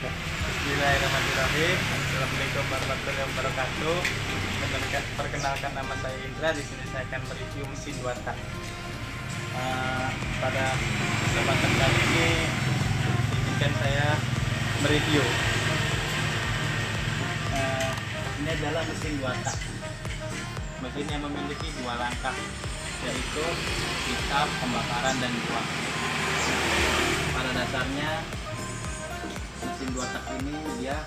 Bismillahirrahmanirrahim. Assalamualaikum warahmatullahi wabarakatuh. Perkenalkan, nama saya Indra. Di sini saya akan mereview mesin 2 tak. Pada kesempatan kali ini izinkan saya mereview. Ini adalah mesin 2 tak. Mesin yang memiliki 2 langkah, yaitu hisap, pembakaran, dan buang. Pada dasarnya mesin 2 tak ini dia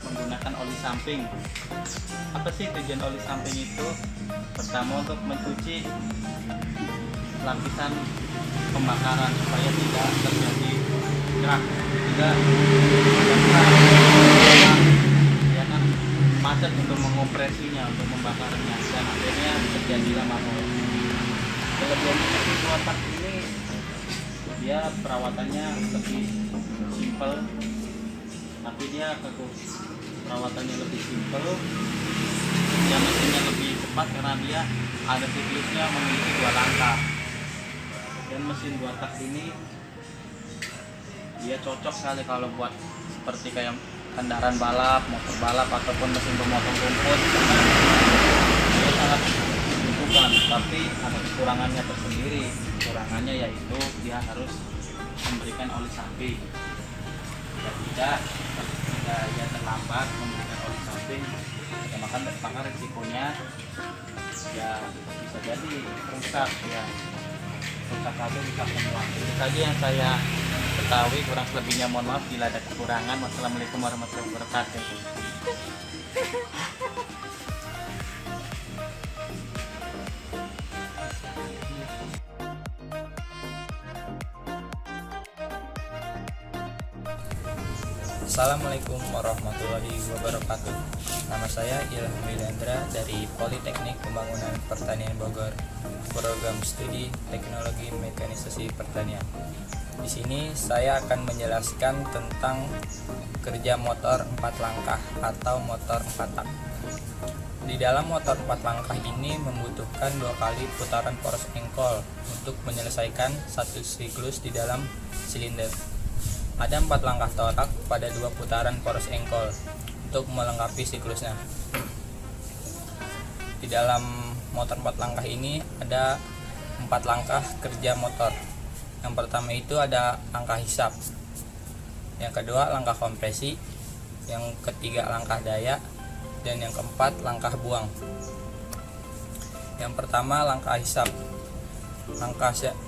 menggunakan oli samping. Apa sih tujuan oli samping itu? Pertama, untuk mencuci lapisan pembakaran supaya tidak terjadi kerak, tidak ya kan, macet untuk mengopresinya, untuk membakarnya, dan akhirnya terjadilah mahal. Kelebihan mesin 2 tak ini, dia perawatannya lebih simpel, tapi dia perawatannya lebih simpel, dia mesinnya lebih cepat karena dia ada siklusnya, memiliki 2 langkah. Dan mesin 2 tak ini dia cocok sekali kalau buat seperti kayak kendaraan balap, motor balap, ataupun mesin pemotong rumput, karena dia sangat dibutuhkan. Tapi ada kekurangannya tersendiri. Kekurangannya yaitu dia harus memberikan oli samping. Tidak ya terlambat memberikan oli samping, ya maka risikonya ya bisa jadi rusak, ya rusak kabel, rusak semua. Itu saja yang saya ketahui, kurang lebihnya mohon maaf bila ada kekurangan. Wassalamualaikum warahmatullahi wabarakatuh. Assalamualaikum warahmatullahi wabarakatuh. Nama saya Ilham Wilandra dari Politeknik Pembangunan Pertanian Bogor, program studi Teknologi Mekanisasi Pertanian. Di sini saya akan menjelaskan tentang kerja motor 4 langkah atau motor 4 tak. Di dalam motor 4 langkah ini membutuhkan 2 kali putaran poros engkol untuk menyelesaikan satu siklus di dalam silinder. Ada 4 langkah torak pada 2 putaran poros engkol untuk melengkapi siklusnya. Di dalam motor 4 langkah ini ada 4 langkah kerja motor. Yang pertama itu ada langkah hisap, yang kedua langkah kompresi, yang ketiga langkah daya, dan yang keempat langkah buang. Yang pertama langkah hisap.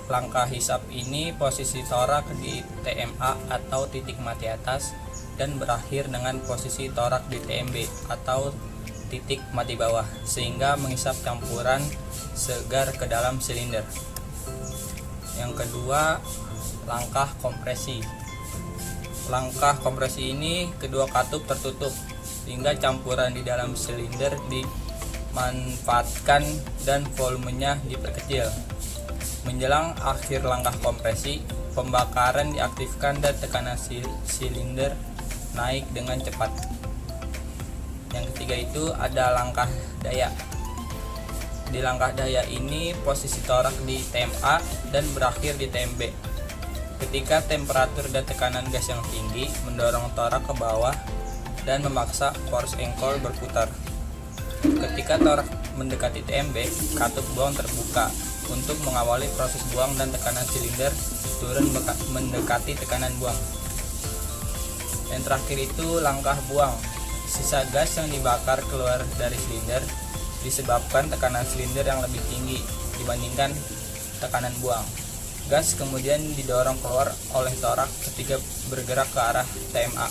Langkah hisap ini posisi torak di TMA atau titik mati atas, dan berakhir dengan posisi torak di TMB atau titik mati bawah, sehingga menghisap campuran segar ke dalam silinder. Yang kedua langkah kompresi. Langkah kompresi ini kedua katup tertutup sehingga campuran di dalam silinder dimanfaatkan dan volumenya diperkecil. Menjelang akhir langkah kompresi, pembakaran diaktifkan dan tekanan silinder naik dengan cepat. Yang ketiga itu ada langkah daya. Di langkah daya ini posisi torak di TMA dan berakhir di TMB. Ketika temperatur dan tekanan gas yang tinggi mendorong torak ke bawah dan memaksa poros engkol berputar. Ketika torak mendekati TMB, katup buang terbuka untuk mengawali proses buang, dan tekanan silinder turun mendekati tekanan buang. Yang terakhir itu langkah buang. Sisa gas yang dibakar keluar dari silinder disebabkan tekanan silinder yang lebih tinggi dibandingkan tekanan buang. Gas kemudian didorong keluar oleh torak ketika bergerak ke arah TMA.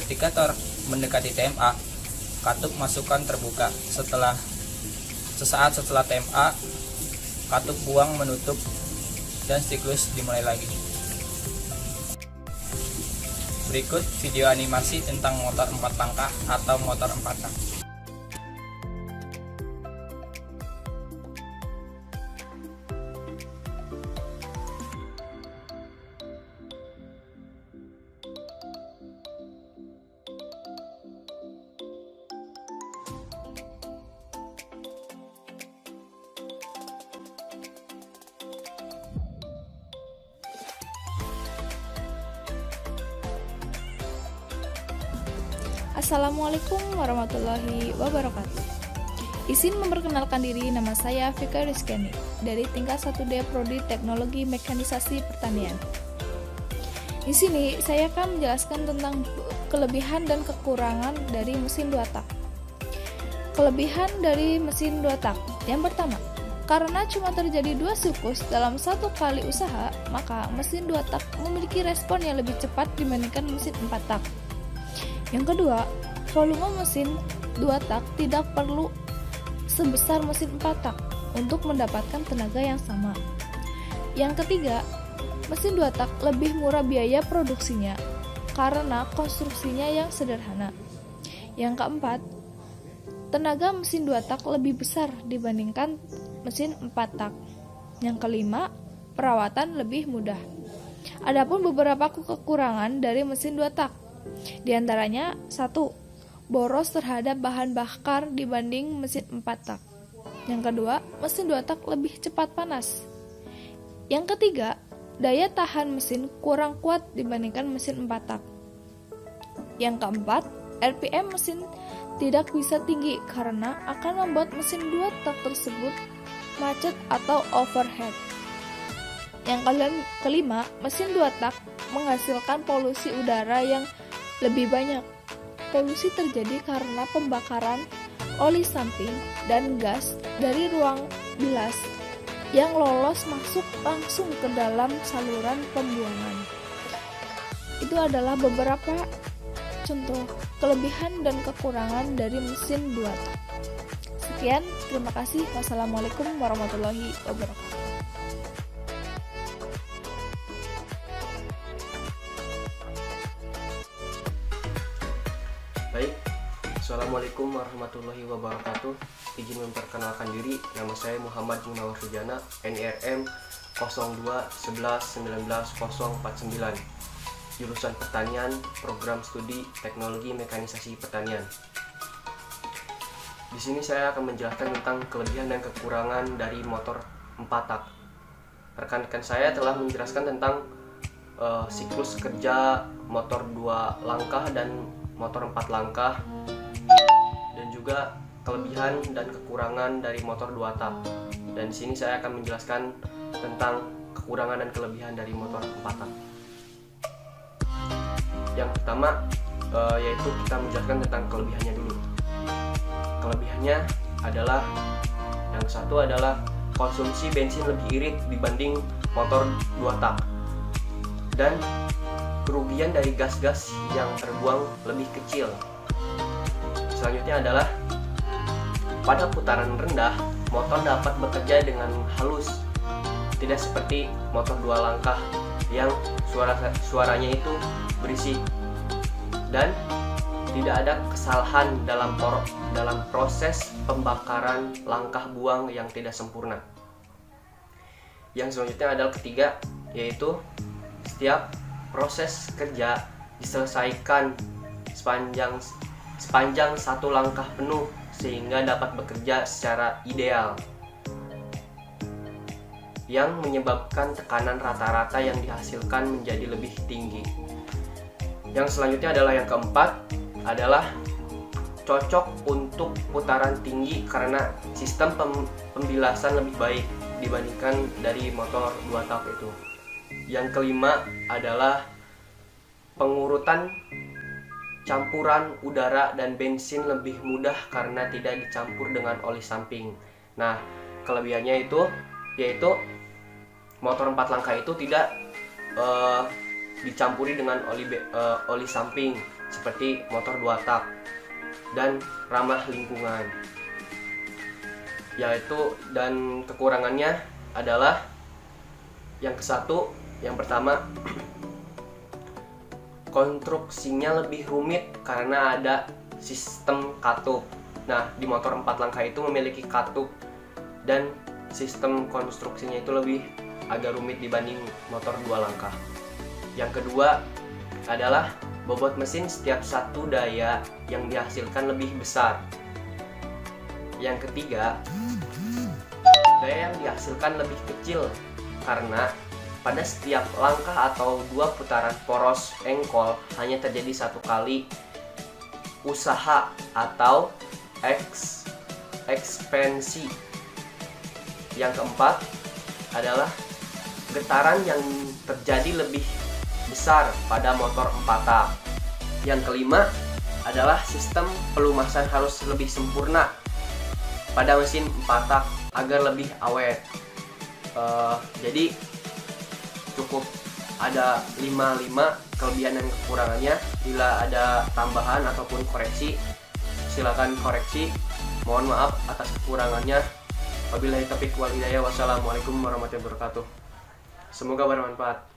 Ketika torak mendekati TMA, katup masukan terbuka. Sesaat setelah TMA, katup buang menutup dan siklus dimulai lagi. Berikut video animasi tentang motor 4 langkah atau motor 4 tak. Assalamualaikum warahmatullahi wabarakatuh. Izin memperkenalkan diri, nama saya Vika Rizkyani dari tingkat 1D Prodi Teknologi Mekanisasi Pertanian. Di sini saya akan menjelaskan tentang kelebihan dan kekurangan dari mesin 2 tak. Kelebihan dari mesin 2 tak. Yang pertama, karena cuma terjadi 2 siklus dalam satu kali usaha, maka mesin 2 tak memiliki respon yang lebih cepat dibandingkan mesin 4 tak. Yang kedua, volume mesin 2 tak tidak perlu sebesar mesin 4 tak untuk mendapatkan tenaga yang sama. Yang ketiga, mesin 2 tak lebih murah biaya produksinya karena konstruksinya yang sederhana. Yang keempat, tenaga mesin 2 tak lebih besar dibandingkan mesin 4 tak. Yang kelima, perawatan lebih mudah. Adapun beberapa kekurangan dari mesin 2 tak. Di antaranya, 1. Boros terhadap bahan bakar dibanding mesin 4 tak. Yang kedua, mesin 2 tak lebih cepat panas. Yang ketiga, daya tahan mesin kurang kuat dibandingkan mesin 4 tak. Yang keempat, RPM mesin tidak bisa tinggi karena akan membuat mesin 2 tak tersebut macet atau overheat. Yang kelima, mesin 2 tak menghasilkan polusi udara yang lebih banyak. Polusi terjadi karena pembakaran oli samping dan gas dari ruang bilas yang lolos masuk langsung ke dalam saluran pembuangan. Itu adalah beberapa contoh kelebihan dan kekurangan dari mesin 2 tak. Sekian, terima kasih. Wassalamualaikum warahmatullahi wabarakatuh. Baik, Assalamualaikum warahmatullahi wabarakatuh. Izin memperkenalkan diri, nama saya Muhammad Munawar Sujana, NIRM 0211190049, jurusan Pertanian, Program Studi Teknologi Mekanisasi Pertanian. Di sini saya akan menjelaskan tentang kelebihan dan kekurangan dari motor 4 tak. Rekan-rekan saya telah menjelaskan tentang siklus kerja motor 2 langkah dan motor 4 langkah, dan juga kelebihan dan kekurangan dari motor 2 tak. Dan di sini saya akan menjelaskan tentang kekurangan dan kelebihan dari motor 4 tak. Yang pertama yaitu kita menjelaskan tentang kelebihannya dulu. Kelebihannya adalah, yang satu adalah konsumsi bensin lebih irit dibanding motor 2 tak, dan kerugian dari gas-gas yang terbuang lebih kecil. Selanjutnya adalah pada putaran rendah, motor dapat bekerja dengan halus, tidak seperti motor 2 langkah yang suaranya itu berisik, dan tidak ada kesalahan dalam proses pembakaran langkah buang yang tidak sempurna. Yang selanjutnya adalah ketiga, yaitu setiap proses kerja diselesaikan sepanjang satu langkah penuh sehingga dapat bekerja secara ideal, yang menyebabkan tekanan rata-rata yang dihasilkan menjadi lebih tinggi. Yang selanjutnya adalah yang keempat, adalah cocok untuk putaran tinggi karena sistem pembilasan lebih baik dibandingkan dari motor 2 tak itu. Yang kelima adalah pengurutan campuran udara dan bensin lebih mudah karena tidak dicampur dengan oli samping. Nah, kelebihannya itu yaitu motor 4 langkah itu tidak dicampuri dengan oli samping seperti motor 2 tak, dan ramah lingkungan. Yaitu, dan kekurangannya adalah yang pertama, konstruksinya lebih rumit karena ada sistem katup. Nah, di motor 4 langkah itu memiliki katup, dan sistem konstruksinya itu lebih agak rumit dibanding motor 2 langkah. Yang kedua adalah bobot mesin setiap satu daya yang dihasilkan lebih besar. Yang ketiga, daya yang dihasilkan lebih kecil karena pada setiap langkah atau 2 putaran poros engkol hanya terjadi 1 kali usaha atau ekspansi. Yang keempat adalah getaran yang terjadi lebih besar pada motor 4 tak. Yang kelima adalah sistem pelumasan harus lebih sempurna pada mesin 4 tak agar lebih awet. Jadi cukup ada 5 kelebihan dan kekurangannya. Bila ada tambahan ataupun koreksi, silakan koreksi. Mohon maaf atas kekurangannya. Wabillahi taufiq wal hidayah. Wassalamualaikum warahmatullahi wabarakatuh. Semoga bermanfaat.